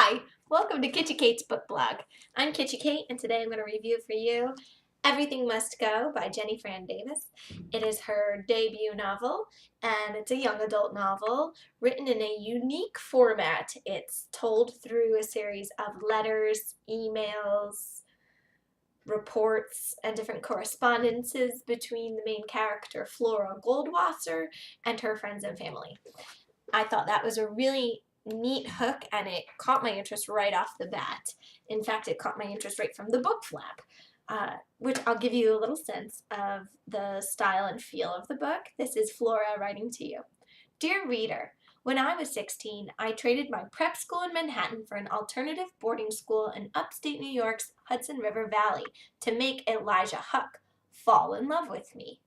Hi, welcome to Kitschy Kate's Book Blog. I'm Kitschy Kate, and today I'm going to review for you Everything Must Go by Jenny Fran Davis. It is her debut novel, and it's a young adult novel written in a unique format. It's told through a series of letters, emails, reports, and different correspondences between the main character, Flora Goldwasser, and her friends and family. I thought that was a really neat hook, and it caught my interest right off the bat. In fact, it caught my interest right from the book flap, which I'll give you a little sense of the style and feel of the book. This is Flora writing to you. Dear reader, when I was 16, I traded my prep school in Manhattan for an alternative boarding school in upstate New York's Hudson River Valley to make Elijah Huck fall in love with me.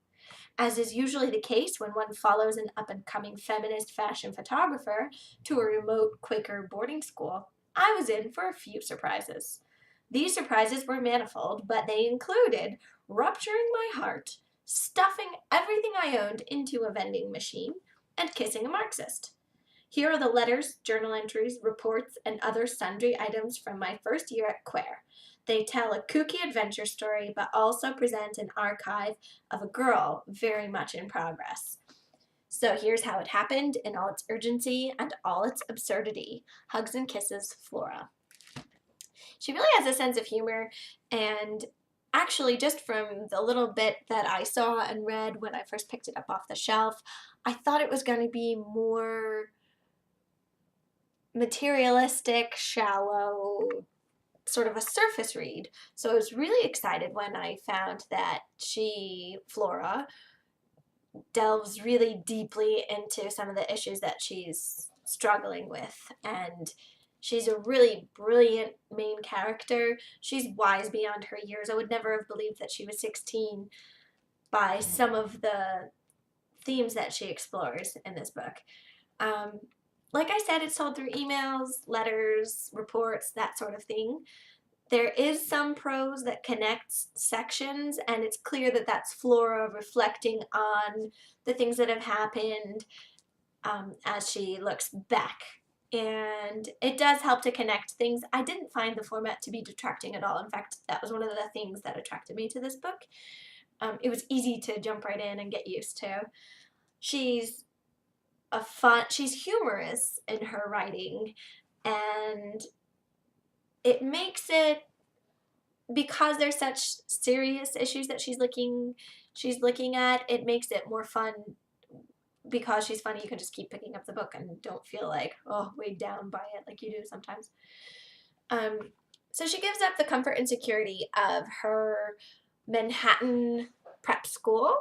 As is usually the case when one follows an up-and-coming feminist fashion photographer to a remote Quaker boarding school, I was in for a few surprises. These surprises were manifold, but they included rupturing my heart, stuffing everything I owned into a vending machine, and kissing a Marxist. Here are the letters, journal entries, reports, and other sundry items from my first year at Quare. They tell a kooky adventure story, but also present an archive of a girl very much in progress. So here's how it happened in all its urgency and all its absurdity. Hugs and kisses, Flora. She really has a sense of humor, and actually just from the little bit that I saw and read when I first picked it up off the shelf, I thought it was going to be more materialistic, shallow, sort of a surface read. So I was really excited when I found that Flora, delves really deeply into some of the issues that she's struggling with. And she's a really brilliant main character. She's wise beyond her years. I would never have believed that she was 16 by some of the themes that she explores in this book. Like I said, it's told through emails, letters, reports, that sort of thing. There is some prose that connects sections, and it's clear that that's Flora reflecting on the things that have happened as she looks back. And it does help to connect things. I didn't find the format to be detracting at all. In fact, that was one of the things that attracted me to this book. It was easy to jump right in and get used to. She's humorous in her writing, and it makes it, because there's such serious issues that she's looking at, it makes it more fun. Because she's funny, you can just keep picking up the book and don't feel like, oh, weighed down by it like you do sometimes. So she gives up the comfort and security of her Manhattan prep school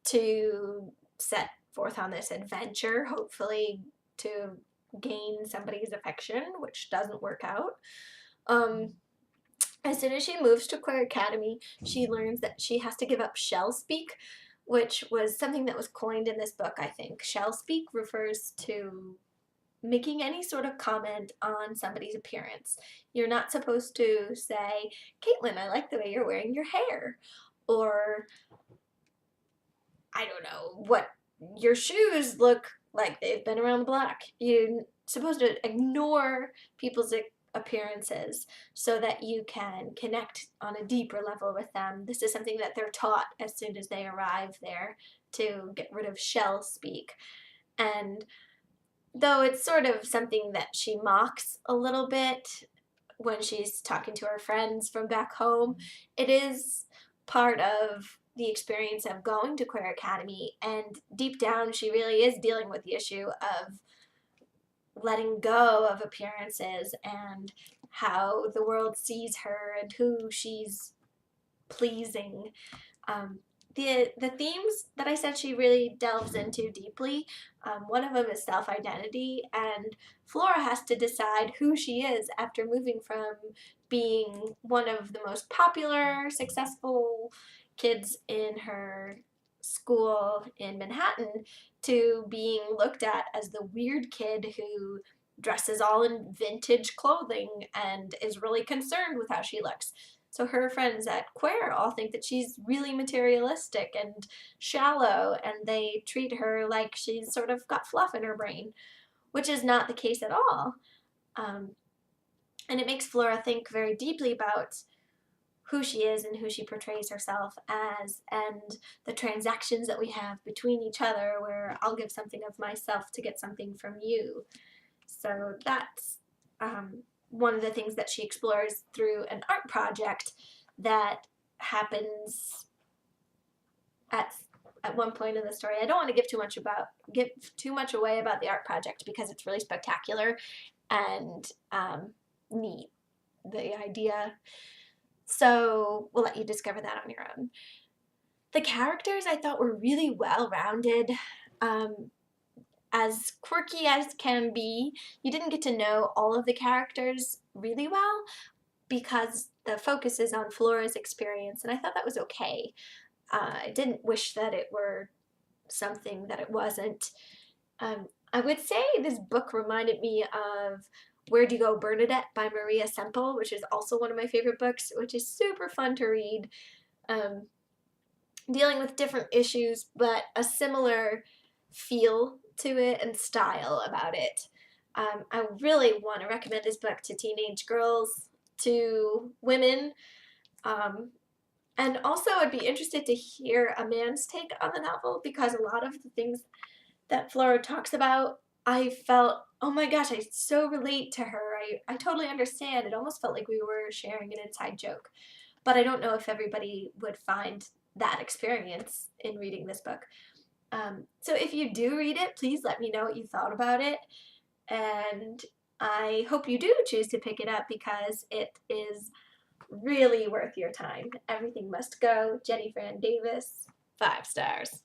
to set forth on this adventure, hopefully to gain somebody's affection, which doesn't work out. As soon as she moves to Quare Academy, she learns that she has to give up shell speak, which was something that was coined in this book, I think. Shell speak refers to making any sort of comment on somebody's appearance. You're not supposed to say, Caitlin, I like the way you're wearing your hair, or I don't know, what, your shoes look like they've been around the block. You're supposed to ignore people's appearances so that you can connect on a deeper level with them. This is something that they're taught as soon as they arrive there, to get rid of shell speak. And though it's sort of something that she mocks a little bit when she's talking to her friends from back home, it is part of the experience of going to Quare Academy, and deep down she really is dealing with the issue of letting go of appearances and how the world sees her and who she's pleasing. The themes that I said she really delves into deeply, one of them is self-identity, and Flora has to decide who she is after moving from being one of the most popular, successful kids in her school in Manhattan to being looked at as the weird kid who dresses all in vintage clothing and is really concerned with how she looks. So her friends at Quare all think that she's really materialistic and shallow, and they treat her like she's sort of got fluff in her brain, which is not the case at all. And it makes Flora think very deeply about who she is and who she portrays herself as, and the transactions that we have between each other, where I'll give something of myself to get something from you. So that's one of the things that she explores through an art project that happens at one point in the story. I don't want to give too much away about the art project because it's really spectacular and neat, the idea. So we'll let you discover that on your own. The characters I thought were really well-rounded. As quirky as can be, you didn't get to know all of the characters really well because the focus is on Flora's experience, and I thought that was okay. I didn't wish that it were something that it wasn't. I would say this book reminded me of Where'd You Go, Bernadette by Maria Semple, which is also one of my favorite books, which is super fun to read. Dealing with different issues, but a similar feel to it and style about it. I really want to recommend this book to teenage girls, to women, and also I'd be interested to hear a man's take on the novel, because a lot of the things that Flora talks about, I felt, oh my gosh, I so relate to her. I totally understand. It almost felt like we were sharing an inside joke. But I don't know if everybody would find that experience in reading this book. So if you do read it, please let me know what you thought about it. And I hope you do choose to pick it up because it is really worth your time. Everything Must Go, Jenny Fran Davis, 5 stars.